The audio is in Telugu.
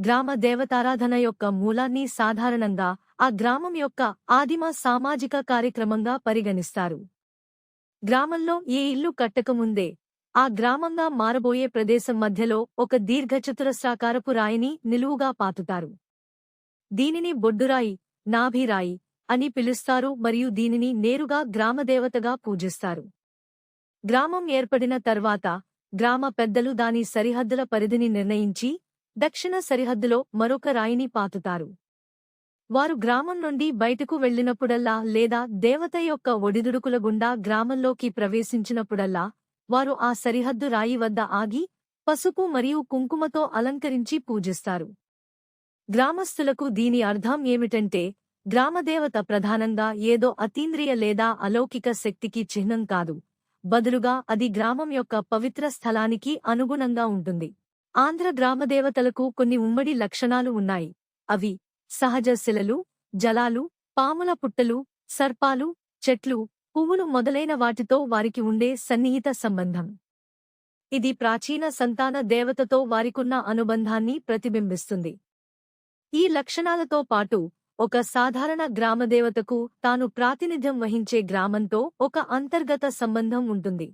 గ్రామ దేవతారాధన యొక్క మూలాన్ని సాధారణంగా ఆ గ్రామం యొక్క ఆదిమ సామాజిక కార్యక్రమంగా పరిగణిస్తారు. గ్రామంలో ఏ ఇల్లు కట్టకముందే ఆ గ్రామంగా మారబోయే ప్రదేశం మధ్యలో ఒక దీర్ఘచతురస్రాకారపు రాయిని నిలువుగా పాతుతారు. దీనిని బొడ్డురాయి, నాభిరాయి అని పిలుస్తారు మరియు దీనిని నేరుగా గ్రామదేవతగా పూజిస్తారు. గ్రామం ఏర్పడిన తర్వాత గ్రామ పెద్దలు దాని సరిహద్దుల పరిధిని నిర్ణయించి దక్షిణ సరిహద్దులో మరొక రాయిని పాతుతారు. వారు గ్రామం నుండి బయటకు వెళ్లినప్పుడల్లా లేదా దేవత యొక్క ఒడిదుడుకుల గుండా గ్రామంలోకి ప్రవేశించినప్పుడల్లా వారు ఆ సరిహద్దు రాయి వద్ద ఆగి పసుపు మరియు కుంకుమతో అలంకరించి పూజిస్తారు. గ్రామస్థులకు దీని అర్థం ఏమిటంటే గ్రామదేవత ప్రధానంగా ఏదో అతీంద్రియ లేదా అలౌకిక శక్తికి చిహ్నం కాదు, బదులుగా అది గ్రామం యొక్క పవిత్ర స్థలానికి అనుగుణంగా ఉంటుంది. ఆంధ్ర గ్రామదేవతలకు కొన్ని ఉమ్మడి లక్షణాలు ఉన్నాయి. అవి సహజ శిలలు, జలాలు, పాముల పుట్టలు, సర్పాలు, చెట్లు, పువ్వులు మొదలైన వాటితో వారికి ఉండే సన్నిహిత సంబంధం. ఇది ప్రాచీన సంతాన దేవతతో వారికున్న అనుబంధాన్ని ప్రతిబింబిస్తుంది. ఈ లక్షణాలతో పాటు ఒక సాధారణ గ్రామదేవతకు తాను ప్రాతినిధ్యం వహించే గ్రామంతో ఒక అంతర్గత సంబంధం ఉంటుంది.